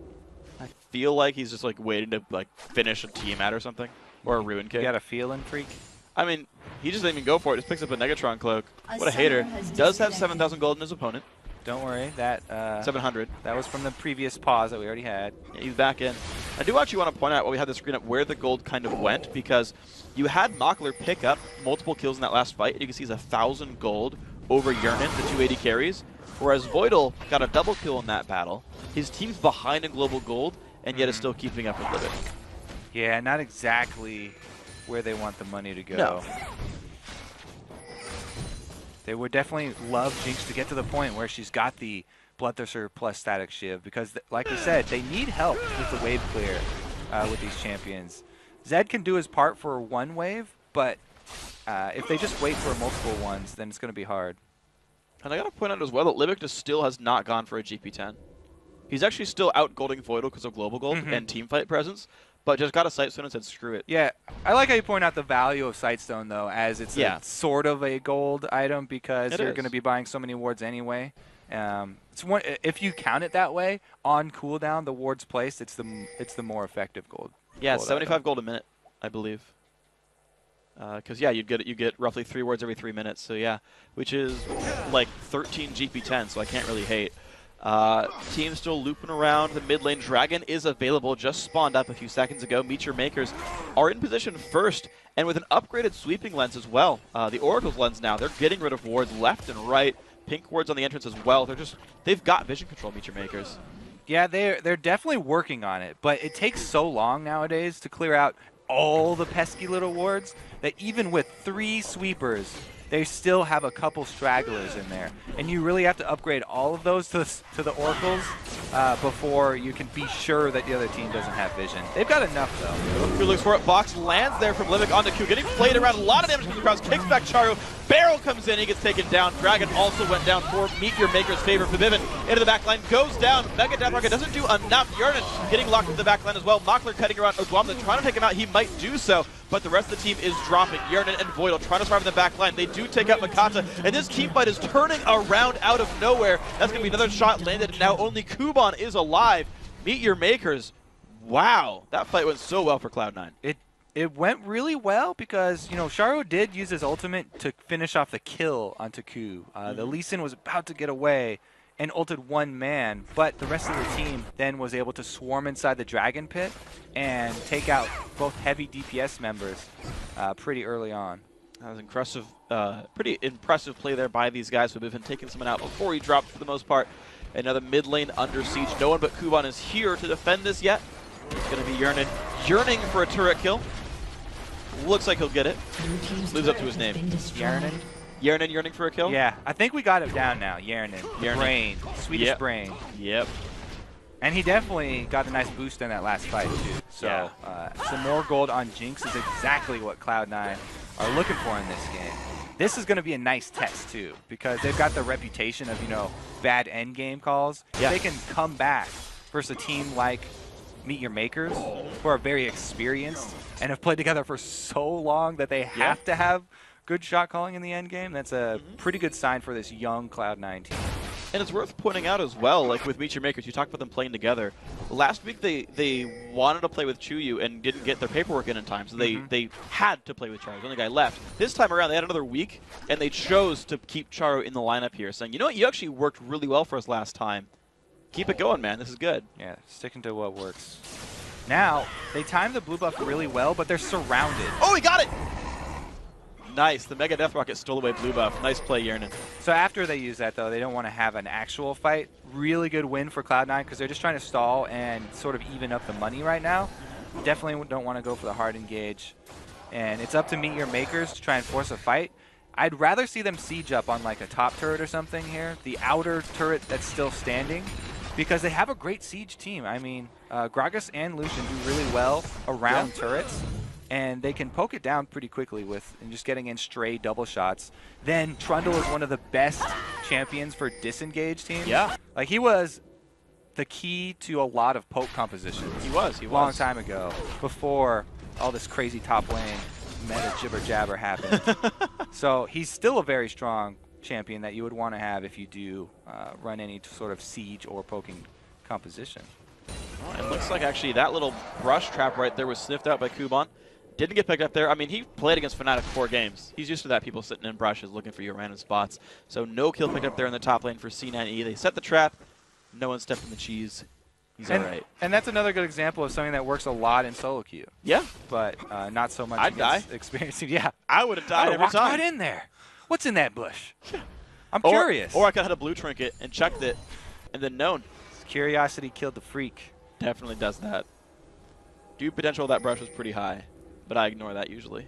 I feel like he's just like waiting to like finish a Tiamat or something, or a Ruin Kick. You got a feeling, freak? I mean, he just didn't even go for it. Just picks up a Negatron Cloak. What a hater. Does have 7,000 gold in his opponent. Don't worry, that 700. That was from the previous pause that we already had. Yeah, he's back in. I do actually want to point out while we had the screen up where the gold kind of went, because you had Makler pick up multiple kills in that last fight, and you can see he's 1,000 gold over Hjarnen, the 280 carries, whereas Voidal got a double kill in that battle. His team's behind in global gold, and yet is still keeping up with Libic. Yeah, not exactly where they want the money to go. No. They would definitely love Jinx to get to the point where she's got the Bloodthirster plus Static Shiv, because like we said, they need help with the wave clear with these champions. Zed can do his part for one wave, but if they just wait for multiple ones, then it's going to be hard. And I got to point out as well that Libic just still has not gone for a GP10. He's actually still out golding Voidal because of global gold and teamfight presence, but just got a Sightstone and said, screw it. Yeah, I like how you point out the value of Sightstone, though, as it's a sort of a gold item because you're going to be buying so many wards anyway. It's one, if you count it that way, on cooldown, the wards placed, it's the more effective gold. Yeah, gold 75 item. gold a minute, I believe. Because yeah, you get roughly 3 wards every 3 minutes. So yeah, which is like 13 GP10. So I can't really hate. Team still looping around the mid lane. Dragon is available, just spawned up a few seconds ago. Meteor Makers are in position first, and with an upgraded sweeping lens as well. The Oracle's lens now, they're getting rid of wards left and right. Pink wards on the entrance as well. They've got vision control, Meteor Makers. Yeah, they're definitely working on it, but it takes so long nowadays to clear out all the pesky little wards that even with 3 sweepers, they still have a couple stragglers in there. And you really have to upgrade all of those to the Oracles before you can be sure that the other team doesn't have vision. They've got enough, though. Who looks for it? Box lands there from Limik onto Q. Getting played around. A lot of damage comes across. Kicks back Charu. Barrel comes in. He gets taken down. Dragon also went down for Meteor Maker's favor. For Viven into the back line. Goes down. Mega Death Rocket doesn't do enough. Yernan getting locked into the back line as well. Mockler cutting around Ogwamna trying to take him out. He might do so, but the rest of the team is dropping. Yernan and Voidal trying to survive in the back line. They do take out Makata, and this team fight is turning around out of nowhere. That's going to be another shot landed, and now only Kuban is alive. Meteor Makers, wow, that fight went so well for Cloud9. It went really well because, you know, Charo did use his ultimate to finish off the kill onto Ku. The Lee Sin was about to get away and ulted one man, but the rest of the team then was able to swarm inside the Dragon Pit and take out both heavy DPS members pretty early on. That was impressive, pretty impressive play there by these guys who have been taking someone out before he dropped for the most part. Another mid lane under siege. No one but Kuban is here to defend this yet. It's going to be Yernan yearning for a turret kill. Looks like he'll get it. Lives up to his name. Yernan? Yernan yearning for a kill? Yeah, I think we got it down now. Yernan. Brain. Swedish Brain. Yep. And he definitely got a nice boost in that last fight, too. So some more gold on Jinx is exactly what Cloud9 are looking for in this game. This is going to be a nice test, too, because they've got the reputation of, you know, bad endgame calls. Yeah. They can come back versus a team like Meteor Makers, who are very experienced and have played together for so long that they have to have good shot calling in the end game. That's a pretty good sign for this young Cloud9 team. And it's worth pointing out as well, like with Meteor Makers, you talked about them playing together. Last week they wanted to play with Chuyu and didn't get their paperwork in time, so they had to play with Charo. The only guy left. This time around, they had another week, and they chose to keep Charo in the lineup here, saying, you know what, you actually worked really well for us last time. Keep it going, man. This is good. Yeah, sticking to what works. Now, they timed the blue buff really well, but they're surrounded. Oh, he got it! Nice. The Mega Death Rocket stole away blue buff. Nice play, Yernan. So after they use that, though, they don't want to have an actual fight. Really good win for Cloud9 because they're just trying to stall and sort of even up the money right now. Definitely don't want to go for the hard engage. And it's up to Meteor Makers to try and force a fight. I'd rather see them siege up on like a top turret or something here. The outer turret that's still standing. Because they have a great siege team. I mean, Gragas and Lucian do really well around turrets. And they can poke it down pretty quickly with just getting in stray double shots. Then Trundle is one of the best champions for disengaged teams. Yeah. Like, he was the key to a lot of poke compositions. He was. Long time ago, before all this crazy top lane meta jibber jabber happened. So he's still a very strong champion that you would want to have if you do run any sort of siege or poking composition. It looks like actually that little brush trap right there was sniffed out by Kuban. Didn't get picked up there. I mean, he played against Fnatic 4 games. He's used to that, people sitting in brushes looking for your random spots. So no kill picked up there in the top lane for C9E. They set the trap. No one stepped in the cheese. He's all right. And that's another good example of something that works a lot in solo queue. Yeah. But not so much I'd die. experiencing. Yeah. I would have died every walked time. right in there. What's in that bush? I'm curious. Or I could have had a blue trinket and checked it and then known. Curiosity killed the freak. Definitely does that. Dude, potential of that brush was pretty high, but I ignore that usually.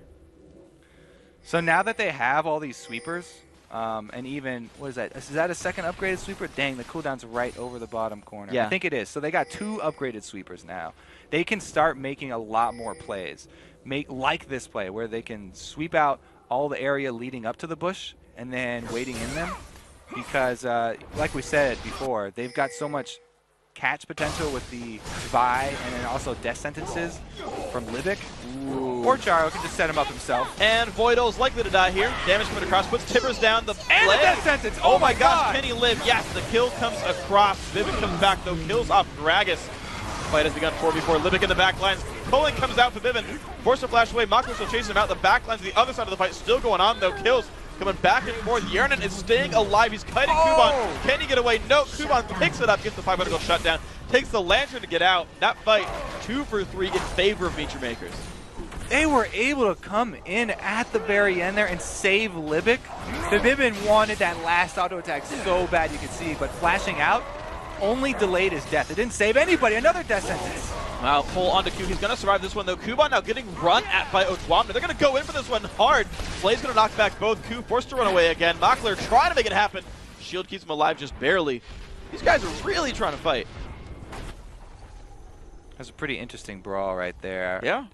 So now that they have all these sweepers, and even, what is that? Is that a second upgraded sweeper? Dang, the cooldown's right over the bottom corner. Yeah. I think it is. So they got 2 upgraded sweepers now. They can start making a lot more plays. Like this play, where they can sweep out all the area leading up to the bush and then waiting in them. Because, like we said before, they've got so much catch potential with the Vi and then also death sentences from Libic. Or Charo can just set him up himself. And Voidal's likely to die here. Damage coming across, puts Tibbers down. The And play. the death sentence! Oh my gosh, can he live? Yes, the kill comes across. Vivid comes back, though. Kills off Gragas. Fight has begun 4v4. Libic in the back lines. Colin comes out for Vivid. Forced to flash away. Makler still chasing him out. The back lines, the other side of the fight still going on, though. Kills coming back and forth. Yernan is staying alive. He's kiting Kuban. Can he get away? No. Kuban picks it up, gets the 500 goal shutdown, takes the Lantern to get out. That fight, 2 for 3 in favor of Feature Makers. They were able to come in at the very end there and save Libic. The Vivin wanted that last auto attack so bad you could see, but flashing out only delayed his death. It didn't save anybody. Another death sentence. Wow, pull onto Q. He's going to survive this one, though. Kuban now getting run at by Odwamna. They're going to go in for this one hard. Flay's going to knock back both. Q forced to run away again. Makler trying to make it happen. Shield keeps him alive just barely. These guys are really trying to fight. That's a pretty interesting brawl right there. Yeah.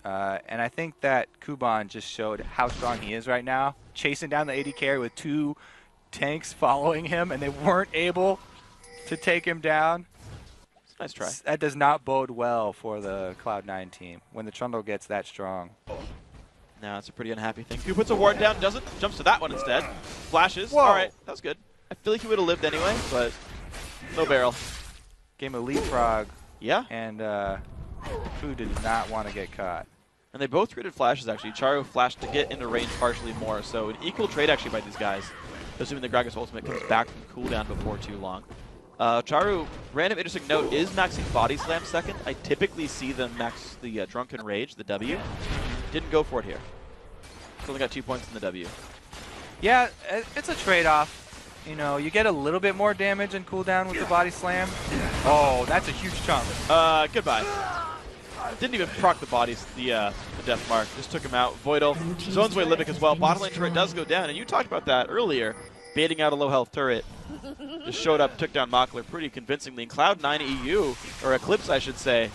And I think that Kuban just showed how strong he is right now. Chasing down the AD carry with 2 tanks following him, and they weren't able to take him down. It's a nice try. That does not bode well for the Cloud9 team when the Trundle gets that strong. No, it's a pretty unhappy thing. Q puts a ward down, doesn't, jumps to that one instead. Flashes. Whoa. All right, that was good. I feel like he would have lived anyway, but no barrel. Game of Leapfrog. Yeah. And Fu did not want to get caught. And they both traded flashes, actually. Charo flashed to get into range partially more, so an equal trade actually by these guys, assuming the Gragas ultimate comes back from cooldown before too long. Charu, random interesting note, is maxing Body Slam second. I typically see them max the Drunken Rage, the W. Didn't go for it here. Only got 2 points in the W. Yeah, it's a trade-off. You know, you get a little bit more damage and cooldown with the Body Slam. Oh, that's a huge chunk. Goodbye. Didn't even proc the bodies, the death mark. Just took him out. Voidal zones away Libic as well. Bottom lane turret does go down, and you talked about that earlier. Baiting out a low health turret. Just showed up, took down Makler pretty convincingly. Cloud9 EU, or Eclipse I should say,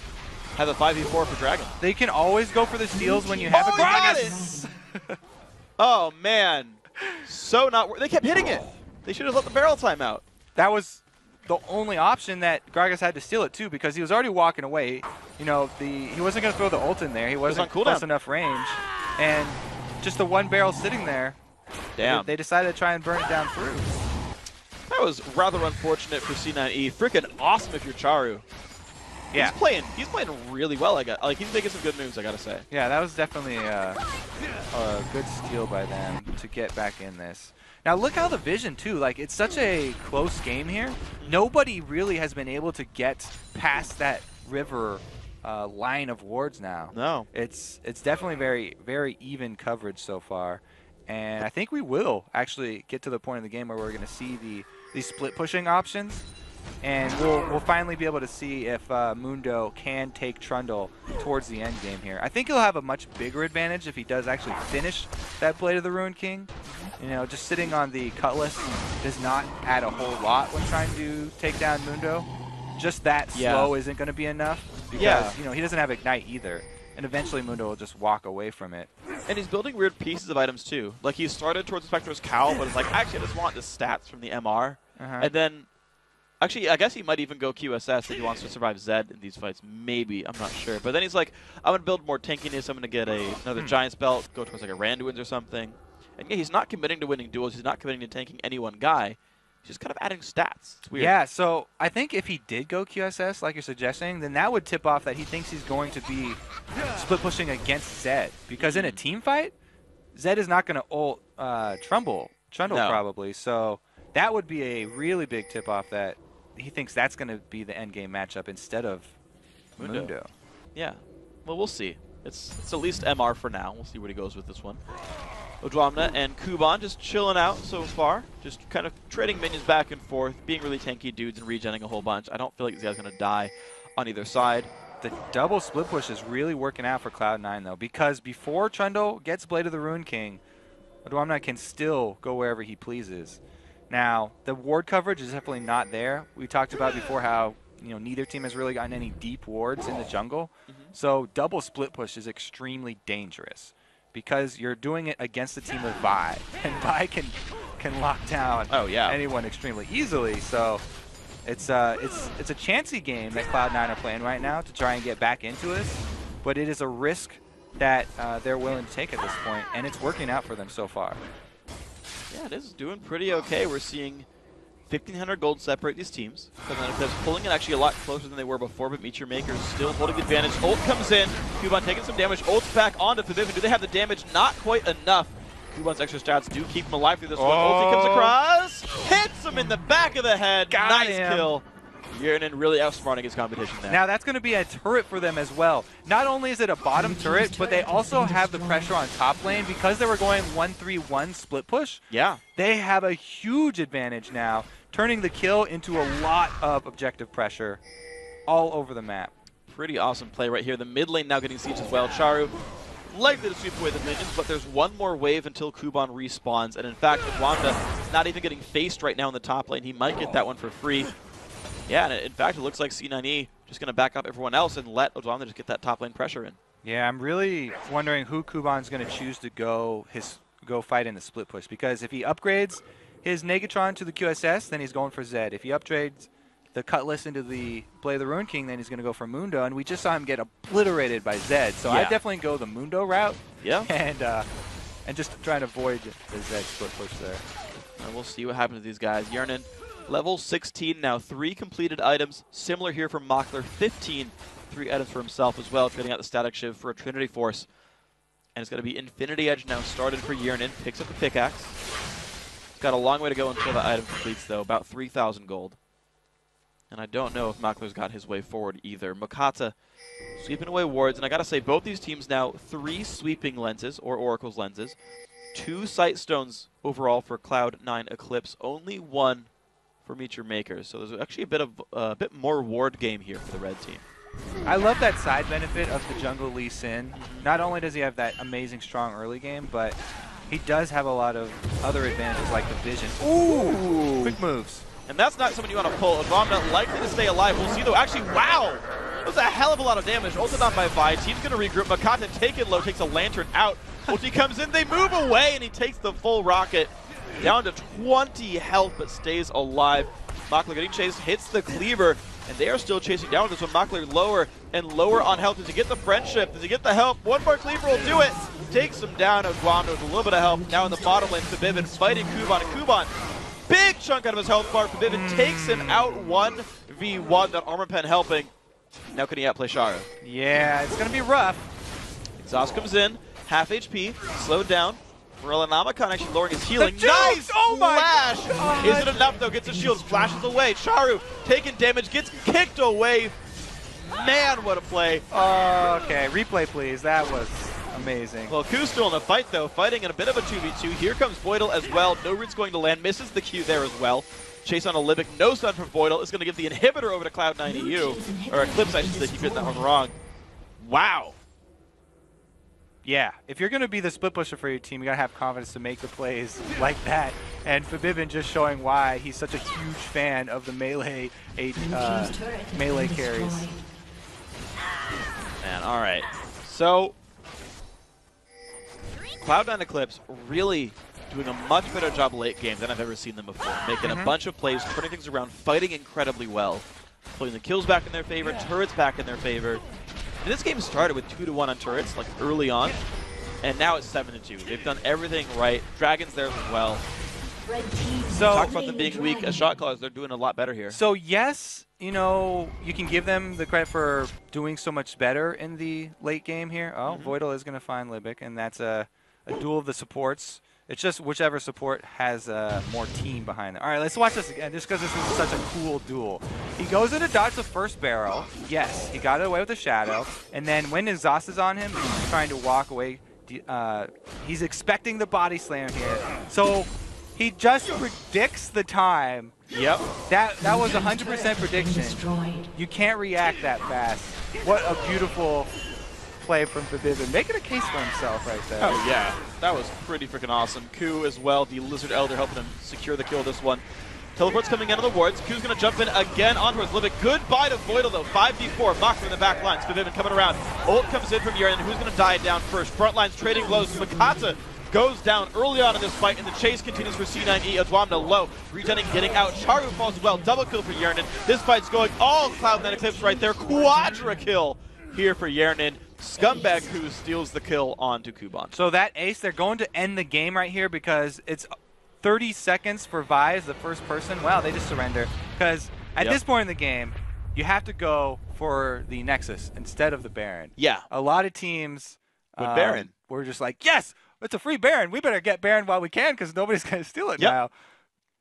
has a 5v4 for Dragon. They can always go for the steals when you have a Gragas. Oh man, so not. They kept hitting it. They should have let the barrel time out. That was the only option that Gragas had to steal it too, because he was already walking away. You know, he wasn't going to throw the ult in there. He wasn't close enough range, and just the one barrel sitting there. Damn. They decided to try and burn it down through. That was rather unfortunate for C9E. Freaking awesome if you're Charu. Yeah. He's playing really well. He's making some good moves, I gotta say. Yeah, that was definitely a good steal by them to get back in this. Now look how the vision too. Like, it's such a close game here. Nobody really has been able to get past that river line of wards now. No. It's definitely very, very even coverage so far. And I think we will actually get to the point in the game where we're going to see these split pushing options, and we'll finally be able to see if Mundo can take Trundle towards the end game here. I think he'll have a much bigger advantage if he does actually finish that Blade of the Ruined King. You know, just sitting on the Cutlass does not add a whole lot when trying to take down Mundo. Just that slow isn't going to be enough because you know, he doesn't have Ignite either. And eventually Mundo will just walk away from it. And he's building weird pieces of items too. Like, he started towards the Spectre's Cowl, but it's like, actually I just want the stats from the MR. And then, actually, I guess he might even go QSS if he wants to survive Zed in these fights. Maybe, I'm not sure. But then he's like, I'm going to build more tankiness, I'm going to get another Giant's Belt, go towards like a Randuin's or something. And yeah, he's not committing to winning duels, he's not committing to tanking any one guy. Just kind of adding stats. It's weird. Yeah, so I think if he did go QSS, like you're suggesting, then that would tip off that he thinks he's going to be split pushing against Zed. Because in a team fight, Zed is not going to ult Trundle probably. So that would be a really big tip off that he thinks that's going to be the end game matchup instead of Mundo. Yeah. Well, we'll see. It's at least MR for now. We'll see where he goes with this one. Odwamna and Kuban just chilling out so far. Just kind of trading minions back and forth, being really tanky dudes and regenning a whole bunch. I don't feel like these guys are going to die on either side. The double split push is really working out for Cloud9 though, because before Trundle gets Blade of the Ruined King, Odwamna can still go wherever he pleases. Now, the ward coverage is definitely not there. We talked about before how, you know, neither team has really gotten any deep wards in the jungle. So double split push is extremely dangerous, because you're doing it against a team with Vi, and Vi can lock down anyone extremely easily. So It's a chancy game that Cloud9 are playing right now to try and get back into us, but it is a risk that they're willing to take at this point, and it's working out for them so far. Yeah, it is doing pretty okay. We're seeing 1,500 gold separate these teams. Because pulling it actually a lot closer than they were before, but Meteor Maker's still holding the advantage. Ult comes in. Kuban taking some damage. Ult's back onto Forbidden. Do they have the damage? Not quite enough. Kuban's extra stats do keep him alive through this one. Ulti comes across. Hits him in the back of the head. Nice kill. Yearnin really outsmarting his competition there. Now that's going to be a turret for them as well. Not only is it a bottom turret, but they also have the pressure on top lane because they were going 1-3-1 split push. Yeah. They have a huge advantage now, turning the kill into a lot of objective pressure all over the map. Pretty awesome play right here. The mid lane now getting siege as well. Charu likely to sweep away the minions, but there's one more wave until Kuban respawns. And in fact, with Wanda not even getting faced right now in the top lane, he might get that one for free. Yeah, and in fact, it looks like C9E just going to back up everyone else and let Odwanda just get that top lane pressure in. Yeah, I'm really wondering who Kuban's going to choose to go fight in the split push, because if he upgrades his Negatron to the QSS, then he's going for Zed. If he upgrades the Cutlass into the Blade of the Ruined King, then he's going to go for Mundo, and we just saw him get obliterated by Zed. So yeah. I definitely go the Mundo route. Yeah. And just try and avoid the Zed split push there. And we'll see what happens to these guys. Yearnin, level 16 now, 3 completed items. Similar here from Mockler, 15, 3 items for himself as well. Trading out the Static Shiv for a Trinity Force. And it's going to be Infinity Edge now started for Yearnin. Picks up the pickaxe. Got a long way to go until the item completes, though. About 3,000 gold. And I don't know if Mockler's got his way forward either. Makata sweeping away wards. And I got to say, both these teams now 3 sweeping lenses, or Oracle's lenses. 2 sight stones overall for Cloud9 Eclipse. Only 1 for Meteor Maker. So there's actually a bit more ward game here for the red team. I love that side benefit of the jungle Lee Sin. Not only does he have that amazing strong early game, but he does have a lot of other advantages like the vision. Ooh! Quick moves. And that's not someone you want to pull. Odwanda likely to stay alive. We'll see though. Actually, wow! That was a hell of a lot of damage. Ulted on by Vi. Team's going to regroup. Makata taken low, takes a lantern out. Ulti comes in, they move away, and he takes the full rocket. Down to 20 health, but stays alive. Mockler getting chased, hits the cleaver, and they are still chasing down with this one. Mockler lower and lower on health. Does he get the friendship? Does he get the help? One more cleaver will do it. Takes him down. Odwanda with a little bit of help. Now in the bottom lane, Forbidden fighting Kuban. And Kuban, big chunk out of his health bar. Forbidden takes him out 1v1. That armor pen helping. Now can he outplay Shara? Yeah, it's going to be rough. Exhaust comes in. Half HP. Slowed down. Namacon actually lowering his healing. Nice! Oh my Flash! God. Is it enough though? Gets his shield, flashes away. Charu taking damage, gets kicked away. Man, what a play. Okay, replay please. That was amazing. Well, Q's still in the fight though, fighting in a bit of a 2v2. Here comes Voidal as well. No root's going to land, misses the Q there as well. Chase on a Libic, no stun from Voidal. Is going to give the inhibitor over to Cloud9 EU. Or Eclipse, I should say. Keep getting that one wrong. Wow. Yeah, if you're going to be the split pusher for your team, you got to have confidence to make the plays like that. And Forbidden just showing why he's such a huge fan of the melee melee carries. Man, all right. So, Cloud9 Eclipse really doing a much better job late game than I've ever seen them before. Making a bunch of plays, turning things around, fighting incredibly well. Putting the kills back in their favor, turrets back in their favor. And this game started with 2-1 on turrets, like early on, and now it's 7-2. They've done everything right. Dragon's there as well. So talk about them being weak as shot callers. They're doing a lot better here. So yes, you know, you can give them the credit for doing so much better in the late game here. Oh, Voidal is going to find Libic, and that's a duel of the supports. It's just whichever support has more team behind them. All right, let's watch this again, just because this is such a cool duel. He goes in to dodge the first barrel. Yes, he got it away with the shadow. And then when exhaust is on him, he's trying to walk away. He's expecting the body slam here. So he just predicts the time. Yep. That was 100% prediction. You can't react that fast. What a beautiful play from Forbidden, making a case for himself right there. Oh yeah, that was pretty freaking awesome. Ku as well, the Lizard Elder helping him secure the kill this one. Teleport's coming out of the wards. Ku's going to jump in again onto his Libic. Goodbye to Voidal though, 5v4, Mock from the back lines. Forbidden coming around. Ult comes in from Yearnin, who's going to die down first. Front lines trading blows. Makata goes down early on in this fight, and the chase continues for C9E. Adwamna low, regenning, getting out. Charu falls as well. Double kill for Yernin. This fight's going all Cloud9 Eclipse right there. Quadra kill here for Yernin. Scumbag who steals the kill onto Kuban. So that ace, they're going to end the game right here because it's 30 seconds for Vi as the first person. Wow, they just surrender. Because at this point in the game, you have to go for the Nexus instead of the Baron. Yeah. A lot of teams with Baron were just like, yes, it's a free Baron. We better get Baron while we can because nobody's going to steal it now.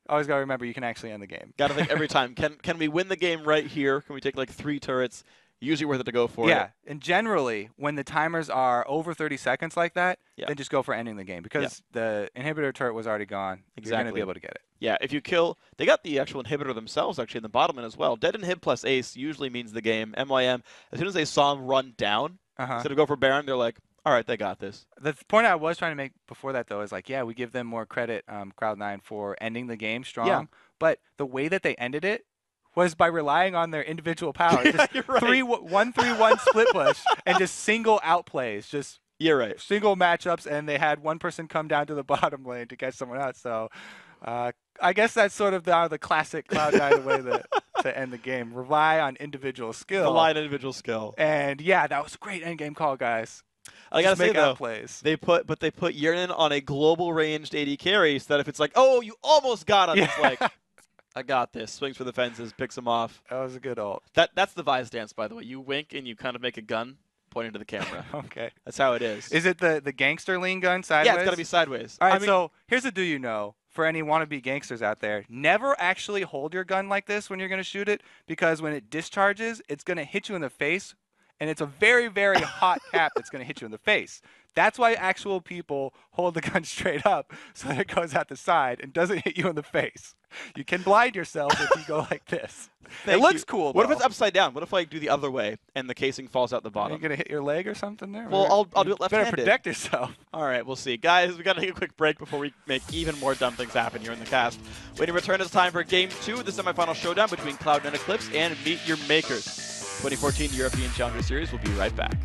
Always got to remember you can actually end the game. Got to think every time, can we win the game right here? Can we take like 3 turrets? Usually worth it to go for it. Yeah, and generally, when the timers are over 30 seconds like that, then just go for ending the game because the inhibitor turret was already gone. You're going to be able to get it. Yeah, if you kill, they got the actual inhibitor themselves actually in the bottom end as well. Dead inhib plus ace usually means the game. MYM, as soon as they saw him run down, instead of go for Baron, they're like, all right, they got this. The point I was trying to make before that, though, is like, yeah, we give them more credit, Cloud9, for ending the game strong. But the way that they ended it was by relying on their individual power. Just you're right. 1-3-1 split push and just single outplays. Just single matchups, and they had one person come down to the bottom lane to catch someone out. So I guess that's sort of the classic Cloud9 way to end the game. Rely on individual skill. Rely on individual skill. And yeah, that was a great end game call, guys. I gotta say though, plays. they put Yernin on a global ranged AD carry so that if it's like, oh, you almost got him, it's like, I got this. Swings for the fences, picks him off. That was a good ult. That's the Vise dance, by the way. You wink and you kind of make a gun pointing to the camera. Okay. That's how it is. Is it the gangster lean gun sideways? Yeah, it's got to be sideways. All right, so here's a do you know for any wannabe gangsters out there. Never actually hold your gun like this when you're going to shoot it because when it discharges, it's going to hit you in the face, and it's a very, very hot cap that's going to hit you in the face. That's why actual people hold the gun straight up so that it goes out the side and doesn't hit you in the face. You can blind yourself if you go like this. It looks cool, though. What if it's upside down? What if I do the other way and the casing falls out the bottom? Are you going to hit your leg or something there? Well, I'll do it left-handed. Better protect yourself. All right, we'll see. Guys, we got to take a quick break before we make even more dumb things happen here in the cast. When you return, it's time for Game 2, the semifinal showdown between Cloud9 Eclipse and Meet Your Makers. 2014 European Challenger Series. We'll be right back.